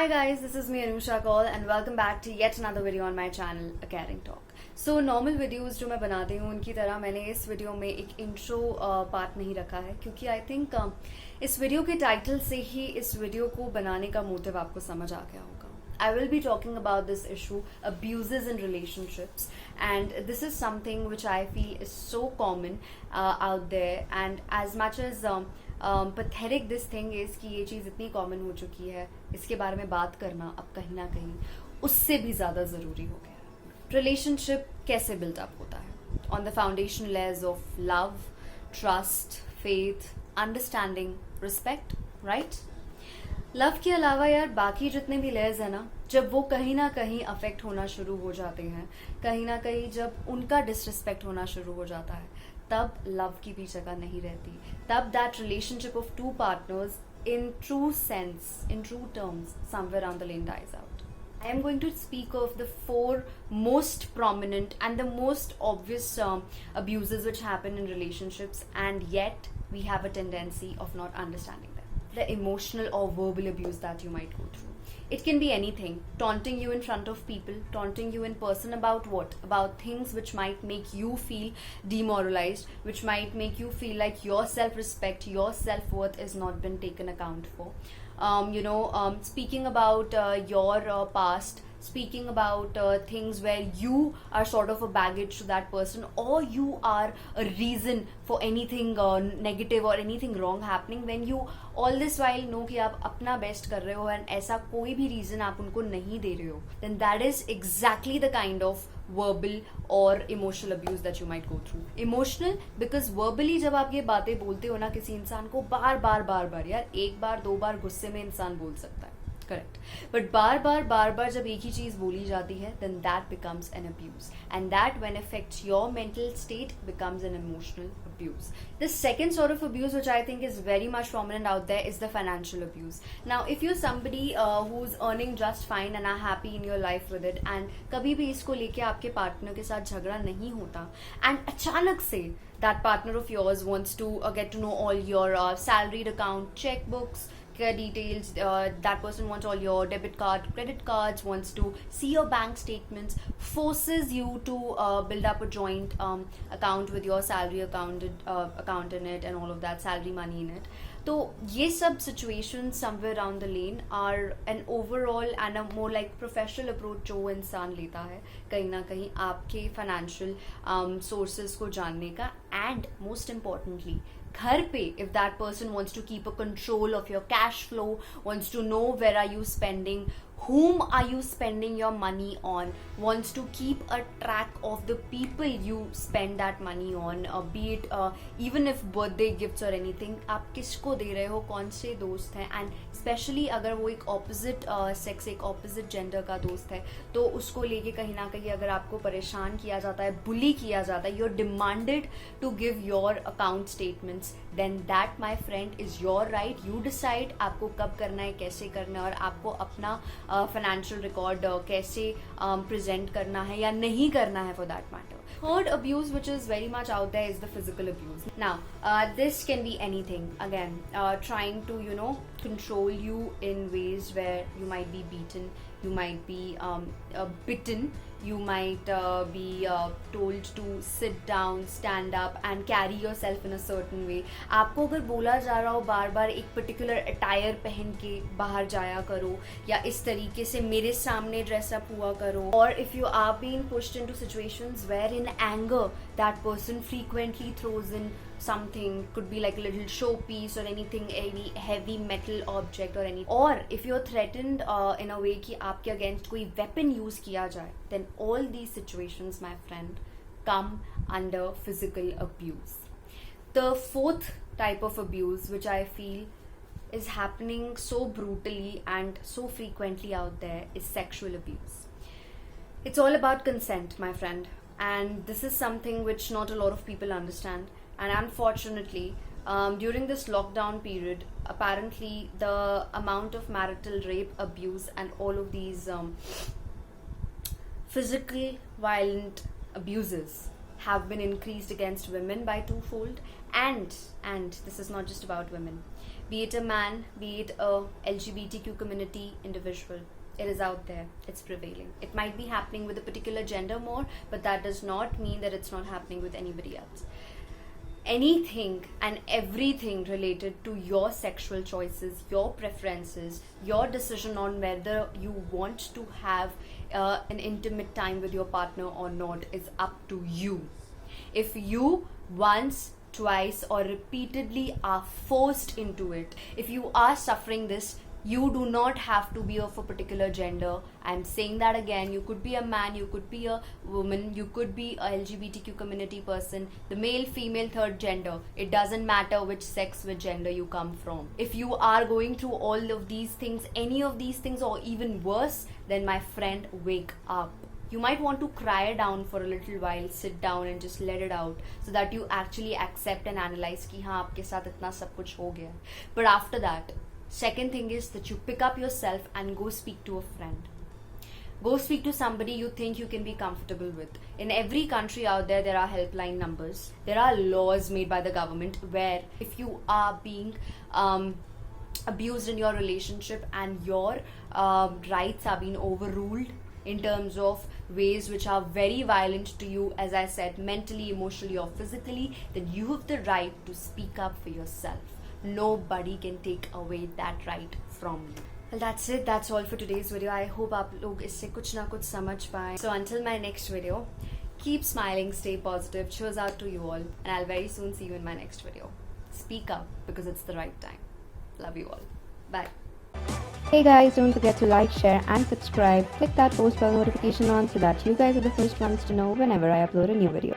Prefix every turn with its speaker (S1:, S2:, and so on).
S1: Hi guys, this is me Anusha Kaul and welcome back to yet another video on my channel, A Caring Talk. So normal videos जो मैं बनाती हूँ उनकी तरह मैंने इस वीडियो में एक इंट्रो पार्ट नहीं रखा है क्योंकि आई थिंक इस वीडियो के टाइटल से ही इस वीडियो को बनाने का मोटिव आपको समझ आ गया होगा. I will be talking about this issue, abuses in relationships, and this is something which I feel is so common out there, and as much as pathetic this thing is कि ये चीज़ इतनी common हो चुकी है, इसके बारे में बात करना अब कहीं ना कहीं उससे भी ज़्यादा ज़रूरी हो गया है. Relationship कैसे build up होता है? On the foundation layers of love, trust, faith, understanding, respect, right? Love के अलावा यार बाकी जितने भी लेयर्स हैं ना, जब वो कहीं ना कहीं अफेक्ट होना शुरू हो जाते हैं, कहीं ना कहीं जब उनका डिसरिस्पेक्ट होना शुरू हो जाता है, तब लव की भी जगह नहीं रहती. तब that relationship of two partners in true sense, in true terms, somewhere around the lane dies out. I am going to speak of the four most prominent and the most obvious abuses which happen in relationships, and yet we have a tendency of not understanding them. The emotional or verbal abuse that you might go through. It can be anything. Taunting you in front of people, taunting you in person about what? About things which might make you feel demoralized, which might make you feel like your self-respect, your self-worth is not been taken account for. Speaking about your past, speaking about things where you are sort of a baggage to that person, or you are a reason for anything negative or anything wrong happening, when you all this while know कि आप अपना best कर रहे हो and ऐसा कोई भी reason आप उनको नहीं दे रहे हो, then that is exactly the kind of verbal or emotional abuse that you might go through. Emotional because verbally जब आप ये बातें बोलते हो ना किसी इंसान को, बार बार यार, एक बार दो बार गुस्से में इंसान बोल सकता है, करेक्ट, बट बार बार जब एक ही चीज बोली जाती है, then that becomes an abuse, and that when affects your mental state becomes an emotional abuse. The second sort of abuse which I think is very much prominent out there is the financial abuse. Now if you're somebody who's earning just fine and are happy in your life with it, and कभी भी इसको लेके आपके partner के साथ झगड़ा नहीं होता, and अचानक से that partner of yours wants to get to know all your salaried account, checkbooks, details, that person wants all your debit card, credit cards, wants to see your bank statements, forces you to build up a joint account with your salary account in it, and all of that salary money in it. तो ये सब situations somewhere around the lane are an overall and a more like professional approach जो इंसान लेता है कहीं ना कहीं आपके financial sources को जानने का, and most importantly घर पे if that person wants to keep a control of your cash flow, wants to know where are you spending, whom are you spending your money on, wants to keep a track of the people you spend that money on, be it even if birthday gifts or anything, आप किसको दे रहे हो, कौन से दोस्त हैं, and especially अगर वो एक opposite sex, एक opposite gender का दोस्त है, तो उसको लेके कहीं ना कहीं अगर आपको परेशान किया जाता है, bully किया जाता है, you're demanded to give your account statements, then that my friend is your right. You decide आपको कब करना है, कैसे करना है, और आपको अपना financial record कैसे present करना है या नहीं करना है for that matter. Third abuse which is very much out there is the physical abuse. Now this can be anything, again trying to control you in ways where you might be beaten, you might be bitten, you might be told to sit down, stand up and carry yourself in a certain way. आपको अगर बोला जा रहा हो बार बार एक particular attire पहन के बाहर जाया करो, या इस तरीके से मेरे सामने dress up हुआ करो, or if you are being pushed into situations where in anger that person frequently throws in something, could be like a little showpiece or anything, any heavy metal object or any, or if you're threatened in a way कि आपके against कोई weapon use किया जाए, then all these situations, my friend, come under physical abuse. The fourth type of abuse which I feel is happening so brutally and so frequently out there is sexual abuse. It's all about consent, my friend, and this is something which not a lot of people understand. And unfortunately, during this lockdown period, apparently the amount of marital rape, abuse, and all of these physical violent abuses have been increased against women by twofold, And this is not just about women. Be it a man, be it a LGBTQ community individual, it is out there. It's prevailing. It might be happening with a particular gender more, but that does not mean that it's not happening with anybody else. Anything and everything related to your sexual choices, your preferences, your decision on whether you want to have an intimate time with your partner or not is up to you. If you once, twice, or repeatedly are forced into it, if you are suffering this, you do not have to be of a particular gender. I'm saying that again. You could be a man, you could be a woman, you could be a LGBTQ community person, the male, female, third gender. It doesn't matter which sex, which gender you come from. If you are going through all of these things, any of these things, or even worse, then my friend, wake up. You might want to cry it down for a little while, sit down and just let it out, so that you actually accept and analyze कि हाँ आपके साथ इतना सब कुछ हो गया. But after that, second thing is that you pick up yourself and go speak to a friend. Go speak to somebody you think you can be comfortable with. In every country out there, there are helpline numbers. There are laws made by the government where if you are being abused in your relationship and your rights are being overruled in terms of ways which are very violent to you, as I said, mentally, emotionally, or physically, then you have the right to speak up for yourself. Nobody can take away that right from you. Well, that's it. That's all for today's video. I hope आप लोग इससे कुछ ना कुछ समझ पाएं. So until my next video, keep smiling, stay positive. Cheers out to you all, and I'll very soon see you in my next video. Speak up because it's the right time. Love you all. Bye.
S2: Hey guys, don't forget to like, share and subscribe. Click that post bell notification on so that you guys are the first ones to know whenever I upload a new video.